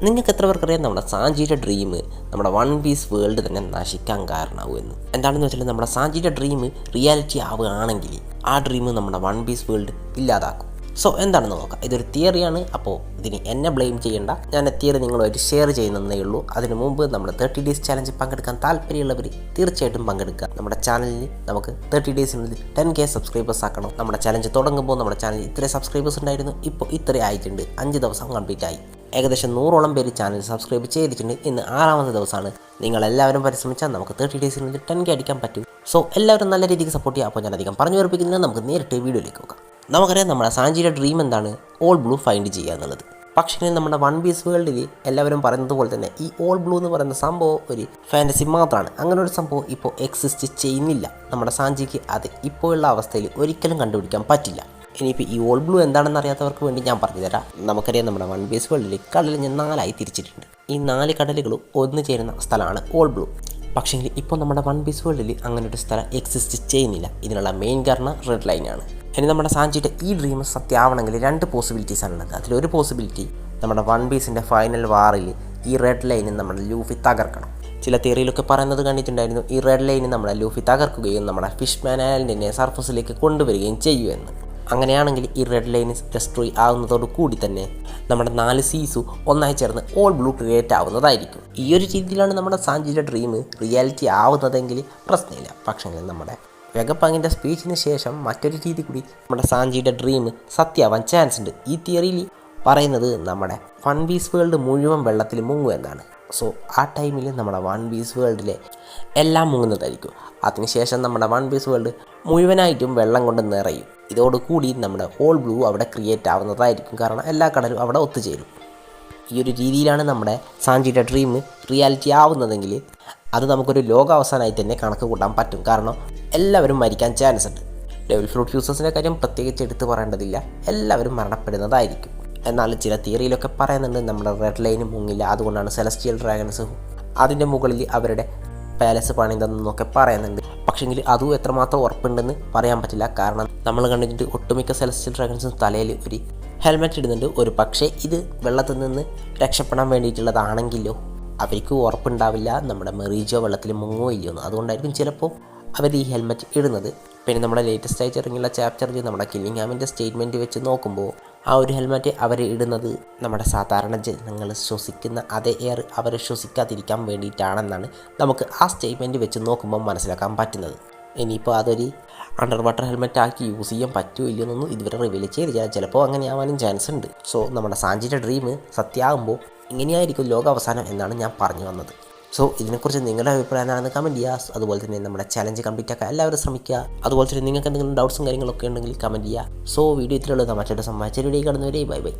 നിങ്ങൾക്ക് എത്ര പേർക്കറിയാം നമ്മുടെ സാഞ്ചിയുടെ ഡ്രീം നമ്മുടെ വൺ പീസ് വേൾഡ് തന്നെ നശിക്കാൻ കാരണമാകുമെന്ന്? എന്താണെന്ന് വെച്ചാൽ നമ്മുടെ സാഞ്ചിയുടെ ഡ്രീം റിയാലിറ്റി ആവുകയാണെങ്കിൽ ആ ഡ്രീം നമ്മുടെ വൺ പീസ് വേൾഡ് ഇല്ലാതാക്കും. സോ എന്താണെന്ന് നോക്കാം. ഇതൊരു തിയറിയാണ്. അപ്പോൾ ഇതിന് എന്നെ ബ്ലെയിം ചെയ്യേണ്ട. ഞാൻ തിയറി നിങ്ങളുമായിട്ട് ഷെയർ ചെയ്യുന്നതേ ഉള്ളൂ. അതിനു മുമ്പ് നമ്മുടെ 30 ഡേയ്സ് ചാലഞ്ച് പങ്കെടുക്കാൻ താല്പര്യമുള്ളവർ തീർച്ചയായിട്ടും പങ്കെടുക്കുക. നമ്മുടെ ചാനലിൽ നമുക്ക് 30 ഡേയ്സിനുള്ളിൽ 10K സബ്സ്ക്രൈബേഴ്സ് ആക്കണം. നമ്മുടെ ചാലഞ്ച് തുടങ്ങുമ്പോൾ നമ്മുടെ ചാനലിൽ ഇത്രയും സബ്സ്ക്രൈബേഴ്സ് ഉണ്ടായിരുന്നു. ഇപ്പോൾ ഇത്രയും ആയിട്ടുണ്ട്. 5 ദിവസം കംപ്ലീറ്റ് ആയി. ഏകദേശം 100ഓളം പേര് ചാനൽ സബ്സ്ക്രൈബ് ചെയ്തിട്ടുണ്ട്. ഇന്ന് 6ാമത്തെ ദിവസമാണ്. നിങ്ങളെല്ലാവരും പരിശ്രമിച്ചാൽ നമുക്ക് 30 ഡേയ്സിനുള്ളിൽ 10K അടിക്കാൻ പറ്റും. സോ എല്ലാവരും നല്ല രീതിക്ക് സപ്പോർട്ട് ചെയ്യുക. അപ്പോൾ ഞാൻ അധികം പറഞ്ഞു ഉറപ്പിക്കുന്നത് നമുക്ക് നേരിട്ട് വീഡിയോയിലേക്ക് നോക്കാം. നമുക്കറിയാം നമ്മുടെ സാഞ്ചിയുടെ ഡ്രീം എന്താണ്? ഓൾ ബ്ലൂ ഫൈൻഡ് ചെയ്യുക എന്നുള്ളത്. പക്ഷേ നമ്മുടെ വൺ പീസ് വേൾഡിൽ എല്ലാവരും പറയുന്നത് പോലെ തന്നെ ഈ ഓൾ ബ്ലൂ എന്ന് പറയുന്ന സംഭവം ഒരു ഫാൻറ്റസി മാത്രമാണ്. അങ്ങനെ ഒരു സംഭവം ഇപ്പോൾ എക്സിസ്റ്റ് ചെയ്യുന്നില്ല. നമ്മുടെ സാഞ്ചിക്ക് അത് ഇപ്പോഴുള്ള അവസ്ഥയിൽ ഒരിക്കലും കണ്ടുപിടിക്കാൻ പറ്റില്ല. ഇനിയിപ്പോൾ ഈ ഓൾ ബ്ലൂ എന്താണെന്ന് അറിയാത്തവർക്ക് വേണ്ടി ഞാൻ പറഞ്ഞുതരാം. നമുക്കറിയാം നമ്മുടെ വൺ പീസ് വേൾഡിൽ കടലിനെ 4ആയി തിരിച്ചിട്ടുണ്ട്. ഈ 4 കടലുകളും ഒന്നു ചേരുന്ന സ്ഥലമാണ് ഓൾ ബ്ലൂ. പക്ഷേ ഇപ്പോൾ നമ്മുടെ വൺ പീസ് വേൾഡിൽ അങ്ങനെ ഒരു സ്ഥലം എക്സിസ്റ്റ് ചെയ്യുന്നില്ല. ഇതിനുള്ള മെയിൻ കാരണം റെഡ് ലൈനാണ്. ഇനി നമ്മുടെ സാഞ്ചിയുടെ ഈ ഡ്രീം സത്യമാവണമെങ്കിൽ 2 പോസിബിലിറ്റീസാണുള്ളത്. അതിലൊരു പോസിബിലിറ്റി നമ്മുടെ വൺ പീസിൻ്റെ ഫൈനൽ വാറിൽ ഈ റെഡ് ലൈനിൽ നമ്മുടെ ലൂഫി തകർക്കണം. ചില തിയറിയിലൊക്കെ പറയുന്നത് കണ്ടിട്ടുണ്ടായിരുന്നു ഈ റെഡ് ലൈനിൽ നമ്മുടെ ലൂഫി തകർക്കുകയും നമ്മുടെ ഫിഷ്മാൻ ഐലൻഡിനെ സർഫസിലേക്ക് കൊണ്ടുവരികയും ചെയ്യുമെന്ന്. അങ്ങനെയാണെങ്കിൽ ഈ റെഡ് ലൈൻ ഡെസ്ട്രോയ് ആവുന്നതോടു കൂടി തന്നെ നമ്മുടെ 4 സീസു ഒന്നായി ചേർന്ന് ഓൾ ബ്ലൂ ക്രിയേറ്റ് ആവുന്നതായിരിക്കും. ഈ ഒരു രീതിയിലാണ് നമ്മുടെ സാഞ്ചിയുടെ ഡ്രീം റിയാലിറ്റി ആവുന്നതെങ്കിൽ പ്രശ്നമില്ല. പക്ഷേ നമ്മുടെ വെഗപ്പാങ്ങിൻ്റെ സ്പീച്ചിന് ശേഷം മറ്റൊരു രീതി കൂടി നമ്മുടെ സാഞ്ചിയുടെ ഡ്രീം സത്യമാവാൻ ചാൻസ് ഉണ്ട്. ഈ തിയറിയിൽ പറയുന്നത് നമ്മുടെ വൺ പീസ് വേൾഡ് മുഴുവൻ വെള്ളത്തിൽ മുങ്ങും എന്നാണ്. സോ ആ ടൈമിൽ നമ്മുടെ വൺ പീസ് വേൾഡിലെ എല്ലാം മുങ്ങുന്നതായിരിക്കും. അതിനുശേഷം നമ്മുടെ വൺ പീസ് വേൾഡ് മുഴുവനായിട്ടും വെള്ളം കൊണ്ട് നിറയും. ഇതോടുകൂടി നമ്മുടെ ഓൾ ബ്ലൂ അവിടെ ക്രിയേറ്റ് ആവുന്നതായിരിക്കും. കാരണം എല്ലാ കടലും അവിടെ ഒത്തുചേരും. ഈ ഒരു രീതിയിലാണ് നമ്മുടെ സാഞ്ചിയുടെ ഡ്രീം റിയാലിറ്റി ആവുന്നതെങ്കിൽ അത് നമുക്കൊരു ലോകാവസാനമായി തന്നെ കണക്ക് കൂട്ടാൻ പറ്റും. കാരണം എല്ലാവരും മരിക്കാൻ ചാൻസ് ഉണ്ട്. ഡെവിൾ ഫ്രൂട്ട് യൂസേഴ്സിൻ്റെ കാര്യം പ്രത്യേകിച്ച് എടുത്ത് പറയേണ്ടതില്ല. എല്ലാവരും മരണപ്പെടുന്നതായിരിക്കും. എന്നാൽ ചില തിയറിയിലൊക്കെ പറയുന്നുണ്ട് നമ്മുടെ റെഡ് ലൈന് മുങ്ങില്ല, അതുകൊണ്ടാണ് സെലസ്റ്റിയൽ ഡ്രാഗൺസ് അതിൻ്റെ മുകളിൽ അവരുടെ പാലസ് പണിതെന്നൊക്കെ പറയുന്നുണ്ട്. പക്ഷേങ്കിൽ അതും എത്രമാത്രം ഉറപ്പുണ്ടെന്ന് പറയാൻ പറ്റില്ല. കാരണം നമ്മൾ കണ്ടിട്ട് ഒട്ടുമിക്ക സെലസ്റ്റിയൽ ഡ്രാഗൺസും തലയിൽ ഒരു ഹെൽമെറ്റ് ഇടുന്നുണ്ട്. ഒരു പക്ഷേ ഇത് വെള്ളത്തിൽ നിന്ന് രക്ഷപ്പെടാൻ വേണ്ടിയിട്ടുള്ളതാണെങ്കിലോ അവർക്ക് ഉറപ്പുണ്ടാവില്ല നമ്മുടെ മെറീജോ വെള്ളത്തിൽ മുങ്ങോ ഇല്ലയോ. അതുകൊണ്ടായിരിക്കും ചിലപ്പോൾ അവർ ഈ ഹെൽമെറ്റ് ഇടുന്നത്. പിന്നെ നമ്മുടെ ലേറ്റസ്റ്റ് ആയിട്ട് ഇറങ്ങിയുള്ള ചാപ്റ്ററിൽ നമ്മുടെ കില്ലിംഗ്ഹാമിൻ്റെ സ്റ്റേറ്റ്മെൻറ്റ് വെച്ച് നോക്കുമ്പോൾ ആ ഒരു ഹെൽമെറ്റ് അവർ ഇടുന്നത് നമ്മുടെ സാധാരണ ജനങ്ങൾ ശ്വസിക്കുന്ന അതേ എയർ അവർ ശ്വസിക്കാതിരിക്കാൻ വേണ്ടിയിട്ടാണെന്നാണ് നമുക്ക് ആ സ്റ്റേറ്റ്മെൻറ്റ് വെച്ച് നോക്കുമ്പോൾ മനസ്സിലാക്കാൻ പറ്റുന്നത്. ഇനിയിപ്പോൾ അതൊരു അണ്ടർ വാട്ടർ ഹെൽമെറ്റ് ആക്കി യൂസ് ചെയ്യാൻ പറ്റുമോ ഇല്ലയെന്നൊന്നും ഇതുവരെ റിവീൽ ചെയ്തില്ല. ചിലപ്പോൾ അങ്ങനെ ആവാനും ചാൻസ് ഉണ്ട്. സോ നമ്മുടെ സാഞ്ചിയുടെ ഡ്രീം സത്യമാകുമ്പോൾ ഇങ്ങനെയായിരിക്കും ലോകാവസാനം എന്നാണ് ഞാൻ പറഞ്ഞു വന്നത്. സോ ഇതിനെക്കുറിച്ച് നിങ്ങളുടെ അഭിപ്രായം എന്താണെന്ന് കമൻറ്റ് ചെയ്യുക. അതുപോലെ തന്നെ നമ്മുടെ ചലഞ്ച് കംപ്ലീറ്റ് ആക്കാൻ എല്ലാവരും ശ്രമിക്കുക. അതുപോലെ തന്നെ നിങ്ങൾക്ക് എന്തെങ്കിലും ഡൗട്ട്സും കാര്യങ്ങളൊക്കെ ഉണ്ടെങ്കിൽ കമൻറ്റ് ചെയ്യുക. സോ വീഡിയോ ഇത്രയുള്ളത്. മറ്റൊരു സമ്മാനിച്ച വീഡിയോ കാണുന്നവരെ ബൈ ബൈ.